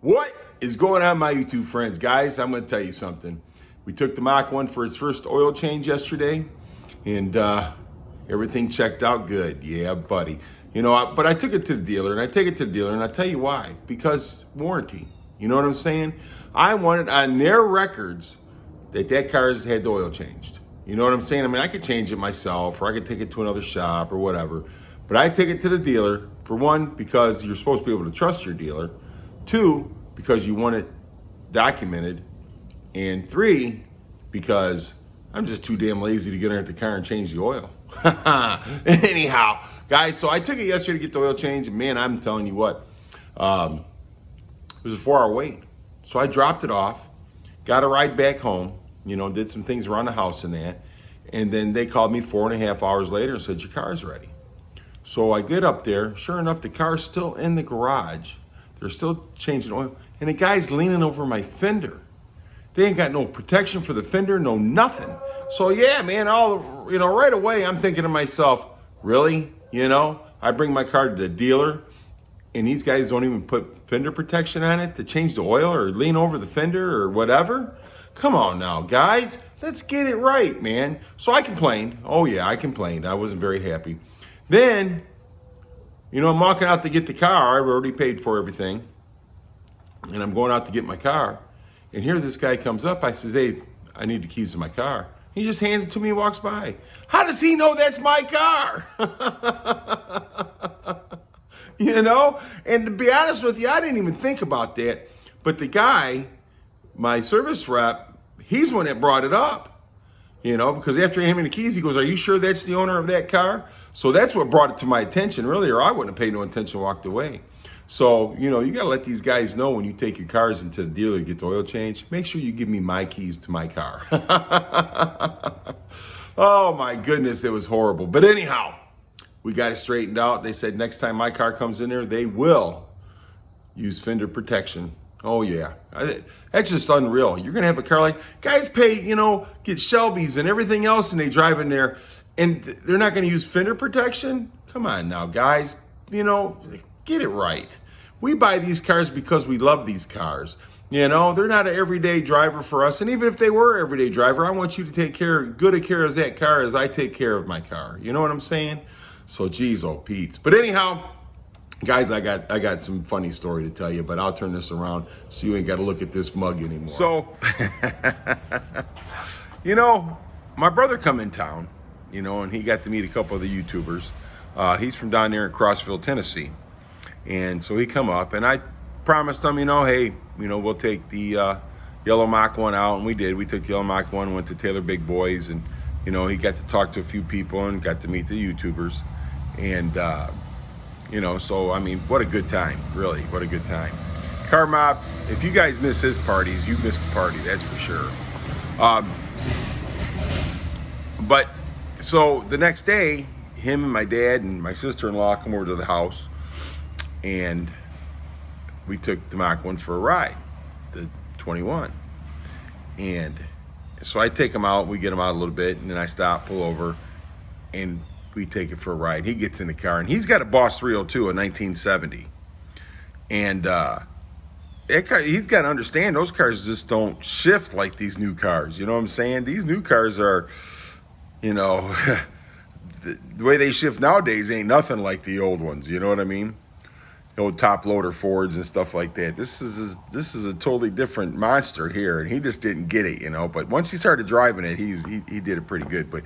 What is going on, my YouTube friends? Guys, I'm going to tell you something. We took the Mach 1 for its first oil change yesterday, and everything checked out good. Yeah, buddy. But I took it to the dealer, and I take it to the dealer, and I'll tell you why. Because warranty. You know what I'm saying? I wanted on their records that car's had the oil changed. You know what I'm saying? I mean, I could change it myself, or I could take it to another shop or whatever. But I take it to the dealer, for one, because you're supposed to be able to trust your dealer. Two, because you want it documented. And three, because I'm just too damn lazy to get into the car and change the oil. Anyhow, guys, so I took it yesterday to get the oil change, and man, I'm telling you what, it was a 4-hour wait. So I dropped it off, got a ride back home, did some things around the house and that, and then they called me 4.5 hours later and said, your car's ready. So I get up there, sure enough, the car's still in the garage. They're still changing oil, and the guy's leaning over my fender. They ain't got no protection for the fender, no nothing. So yeah, man, right away I'm thinking to myself, really? I bring my car to the dealer, and these guys don't even put fender protection on it to change the oil or lean over the fender or whatever? Come on now, guys, let's get it right, man. So I complained. Oh yeah, I complained. I wasn't very happy. Then, I'm walking out to get the car. I've already paid for everything. And I'm going out to get my car. And here this guy comes up. I says, hey, I need the keys to my car. He just hands it to me and walks by. How does he know that's my car? And to be honest with you, I didn't even think about that. But the guy, my service rep, he's the one that brought it up. Because after he handed me the keys, he goes, are you sure that's the owner of that car? So that's what brought it to my attention really, or I wouldn't have paid no attention and walked away. So, you got to let these guys know when you take your cars into the dealer to get the oil change, make sure you give me my keys to my car. Oh my goodness, it was horrible. But anyhow, we got it straightened out. They said next time my car comes in there, they will use fender protection. Oh yeah, that's just unreal. You're gonna have a car like, guys pay, get Shelbys and everything else, and they drive in there, and they're not gonna use fender protection? Come on now, guys, get it right. We buy these cars because we love these cars. They're not an everyday driver for us, and even if they were an everyday driver, I want you to take good care of that car as I take care of my car. You know what I'm saying? So geez, oh Pete's. But anyhow, guys, I got some funny story to tell you, but I'll turn this around so you ain't got to look at this mug anymore. So, my brother come in town, and he got to meet a couple of the YouTubers. He's from down there in Crossville, Tennessee. And so he come up, and I promised him, hey, we'll take the yellow Mach 1 out, and we did. We took the yellow Mach 1, went to Taylor Big Boys, and, he got to talk to a few people and got to meet the YouTubers. And, so, I mean, what a good time, really, what a good time. Car Mob, if you guys miss his parties, you missed the party, that's for sure. But, so the next day, him and my dad and my sister-in-law come over to the house, and we took the Mach 1 for a ride, the 21. And so I take him out, we get him out a little bit, and then I stop, pull over, and we take it for a ride. He gets in the car, and he's got a Boss 302, a 1970. And that car, he's got to understand, those cars just don't shift like these new cars. You know what I'm saying? These new cars are, the way they shift nowadays ain't nothing like the old ones. You know what I mean? The old top loader Fords and stuff like that. This is a totally different monster here, and he just didn't get it, But once he started driving it, he did it pretty good. But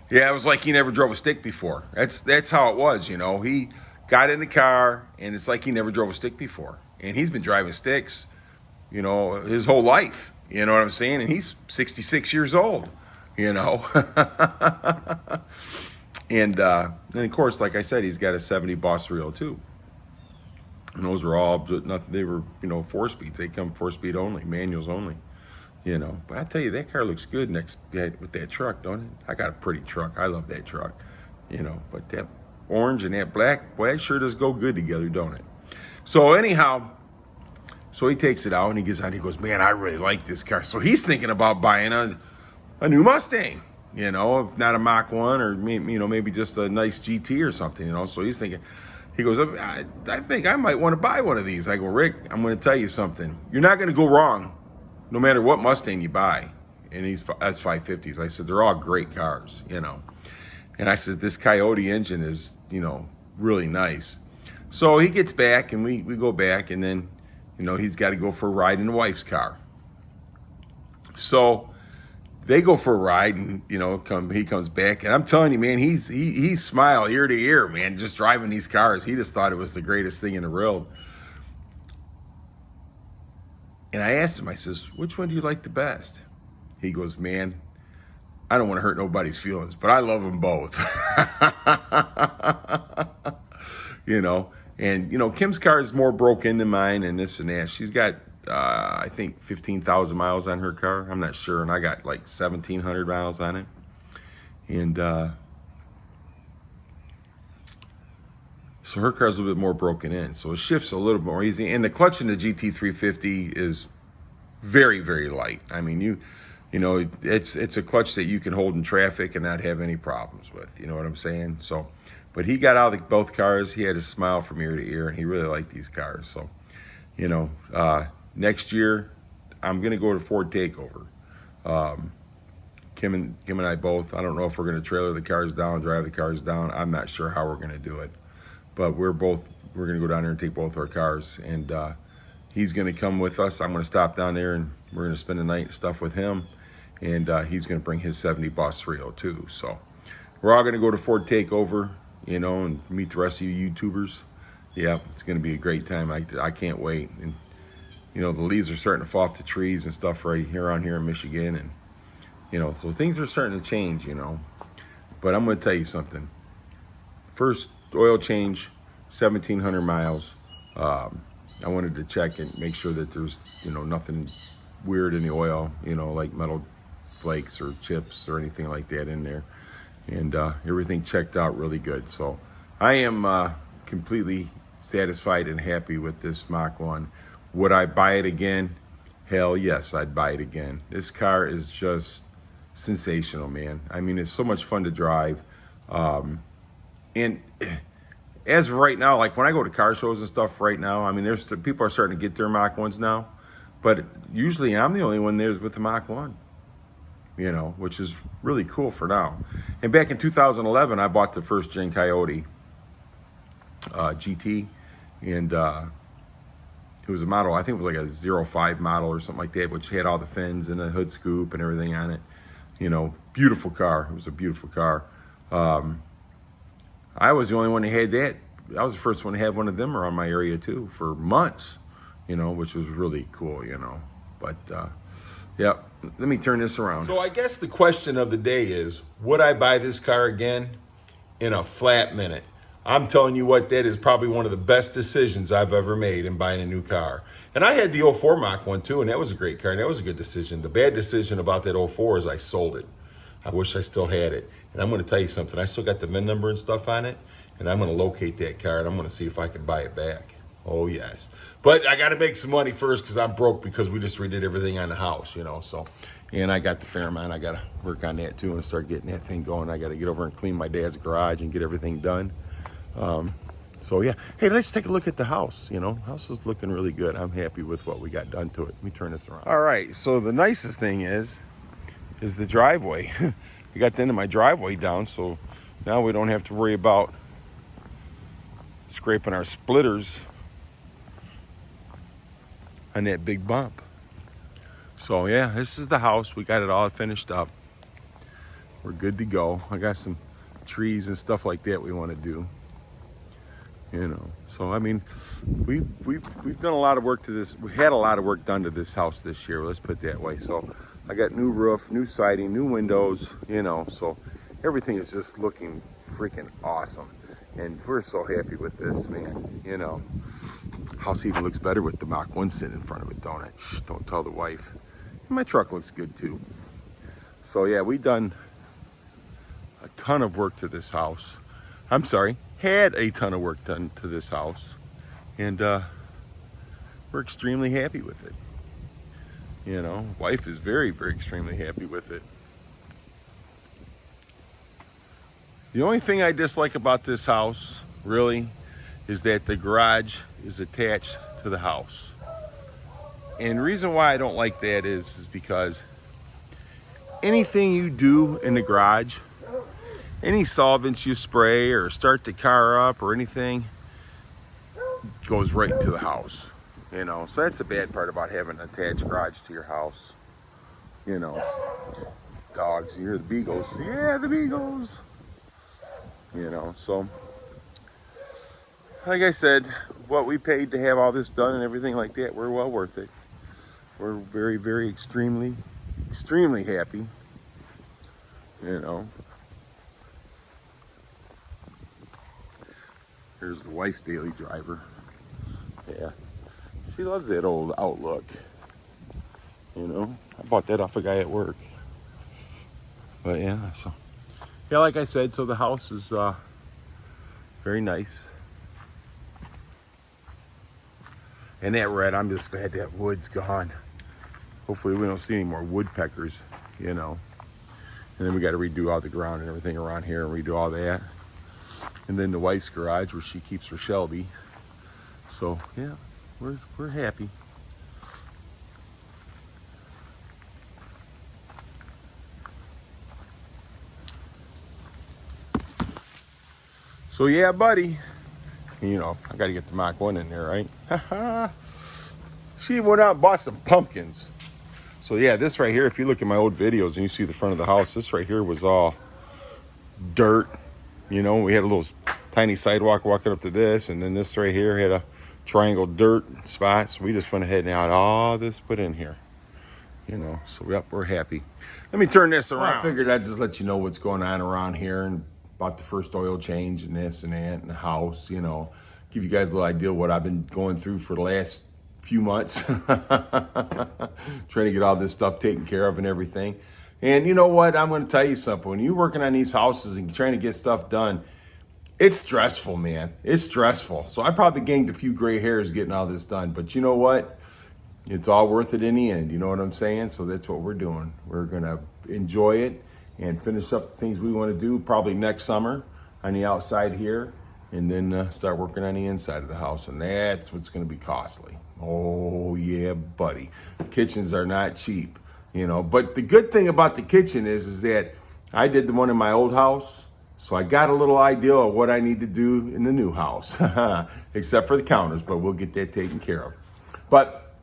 yeah, it was like he never drove a stick before. That's how it was, He got in the car, and it's like he never drove a stick before. And he's been driving sticks, his whole life. You know what I'm saying? And he's 66 years old, And then, of course, like I said, he's got a 70 Boss 302. And those were all, nothing. They were, 4-speeds. They come 4-speed only, manuals only. But I tell you, that car looks good with that truck, don't it? I got a pretty truck. I love that truck, But that orange and that black, boy, it sure does go good together, don't it? So anyhow, so he takes it out and he gets out. And he goes, man, I really like this car. So he's thinking about buying a new Mustang, if not a Mach 1 or maybe just a nice GT or something, So he's thinking, He goes, I think I might want to buy one of these. I go, Rick, I'm going to tell you something. You're not going to go wrong no matter what Mustang you buy in these S550s. I said, they're all great cars, you know. And I said, this Coyote engine is, you know, really nice. So he gets back and we go back, and then, you know, he's got to go for a ride in the wife's car. So they go for a ride, and, you know, he comes back, and I'm telling you, man, he smiled ear to ear, man, just driving these cars. He just thought it was the greatest thing in the world. And I asked him, I says, which one do you like the best? He goes, man, I don't want to hurt nobody's feelings, but I love them both. You know, and, you know, Kim's car is more broken than mine and this and that. She's got, I think, 15,000 miles on her car. I'm not sure. And I got like 1,700 miles on it. And so her car's a little bit more broken in. So it shifts a little bit more easy. And the clutch in the GT350 is very, very light. I mean, you know, it's a clutch that you can hold in traffic and not have any problems with. You know what I'm saying? So, but he got out of both cars. He had a smile from ear to ear, and he really liked these cars. So, you know, next year I'm gonna go to Ford Takeover. Kim and I both. I don't know if we're gonna trailer the cars down, drive the cars down. I'm not sure how we're gonna do it, but we're gonna go down there and take both our cars, and he's gonna come with us. I'm gonna stop down there, and we're gonna spend the night and stuff with him. And he's going to bring his 70 Boss 302. So we're all going to go to Ford Takeover, you know, and meet the rest of you YouTubers. Yeah, it's going to be a great time. I can't wait. And, you know, the leaves are starting to fall off the trees and stuff right here around here in Michigan. And, you know, so things are starting to change, you know. But I'm going to tell you something. First oil change, 1,700 miles. I wanted to check and make sure that there's, you know, nothing weird in the oil, you know, like metal flakes or chips or anything like that in there, and everything checked out really good. So I am completely satisfied and happy with this Mach 1. Would I buy it again? Hell yes, I'd buy it again. This car is just sensational, man. I mean, it's so much fun to drive, and as of right now, like when I go to car shows and stuff right now, I mean, there's people are starting to get their Mach 1s now, but usually I'm the only one there with the Mach 1. You know, which is really cool for now. And back in 2011, I bought the first gen Coyote GT, and it was a model, I think it was like a 05 model or something like that, which had all the fins and the hood scoop and everything on it. You know, beautiful car. It was a beautiful car. I was the only one that had that. I was the first one to have one of them around my area too for months, you know, which was really cool, you know. But yeah, let me turn this around. So I guess the question of the day is, would I buy this car again? In a flat minute. I'm telling you what, that is probably one of the best decisions I've ever made in buying a new car. And I had the '04 Mach 1 too, and that was a great car, and that was a good decision. The bad decision about that '04 is I sold it. I wish I still had it. And I'm going to tell you something. I still got the VIN number and stuff on it, and I'm going to locate that car, and I'm going to see if I can buy it back. Oh, yes. But I got to make some money first because I'm broke because we just redid everything on the house, you know. So, and I got the Fairmont. I got to work on that too and start getting that thing going. I got to get over and clean my dad's garage and get everything done. So, yeah. Hey, let's take a look at the house, you know. House is looking really good. I'm happy with what we got done to it. Let me turn this around. All right. So the nicest thing is the driveway. I got the end of my driveway down, so now we don't have to worry about scraping our splitters on that big bump. So yeah, this is the house. We got it all finished up. We're good to go. I got some trees and stuff like that we want to do, you know. So I mean, we've done a lot of work to this. We had a lot of work done to this house this year, let's put it that way. So I got new roof, new siding, new windows, you know, so everything is just looking freaking awesome. And we're so happy with this, man, you know. House even looks better with the Mach 1 sitting in front of it, don't it? Shh, don't tell the wife. And my truck looks good too. So yeah, we done a ton of work to this house. I'm sorry, had a ton of work done to this house. And we're extremely happy with it. You know, wife is very, very extremely happy with it. The only thing I dislike about this house, really, is that the garage is attached to the house. And the reason why I don't like that is because anything you do in the garage, any solvents you spray or start the car up or anything, goes right into the house. You know, so that's the bad part about having an attached garage to your house. You know, dogs, you hear the beagles. Yeah, the beagles. You know, so like I said, what we paid to have all this done and everything like that, we're well worth it. We're very, very extremely happy. You know. Here's the wife's daily driver. Yeah. She loves that old Outlook. You know, I bought that off a guy at work. But yeah, so yeah, like I said, so the house is very nice. And that red, I'm just glad that wood's gone. Hopefully we don't see any more woodpeckers, you know. And then we got to redo all the ground and everything around here and redo all that. And then the wife's garage where she keeps her Shelby. So yeah, we're happy. So yeah, buddy. You know, I got to get the Mach 1 in there, right? She went out and bought some pumpkins. So yeah, this right here, if you look at my old videos and you see the front of the house, this right here was all dirt. You know, we had a little tiny sidewalk walking up to this, and then this right here had a triangle dirt spot. So we just went ahead and had all this put in here. You know, so yep, we're happy. Let me turn this around. Well, I figured I'd just let you know what's going on around here and about the first oil change and this and that and the house, you know, give you guys a little idea of what I've been going through for the last few months. Trying to get all this stuff taken care of and everything. And you know what? I'm going to tell you something. When you're working on these houses and trying to get stuff done, it's stressful, man. It's stressful. So I probably gained a few gray hairs getting all this done. But you know what? It's all worth it in the end. You know what I'm saying? So that's what we're doing. We're going to enjoy it and finish up the things we want to do probably next summer on the outside here, and then start working on the inside of the house. And that's what's going to be costly. Oh, yeah, buddy. Kitchens are not cheap, you know. But the good thing about the kitchen is that I did the one in my old house, so I got a little idea of what I need to do in the new house, except for the counters, but we'll get that taken care of. But,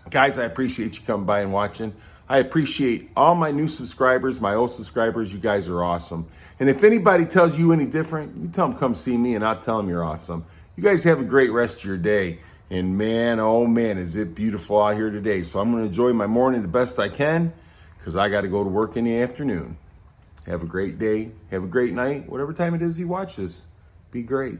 guys, I appreciate you coming by and watching. I appreciate all my new subscribers, my old subscribers. You guys are awesome. And if anybody tells you any different, you tell them come see me and I'll tell them you're awesome. You guys have a great rest of your day. And man, oh man, is it beautiful out here today. So I'm going to enjoy my morning the best I can because I got to go to work in the afternoon. Have a great day. Have a great night. Whatever time it is you watch this, be great.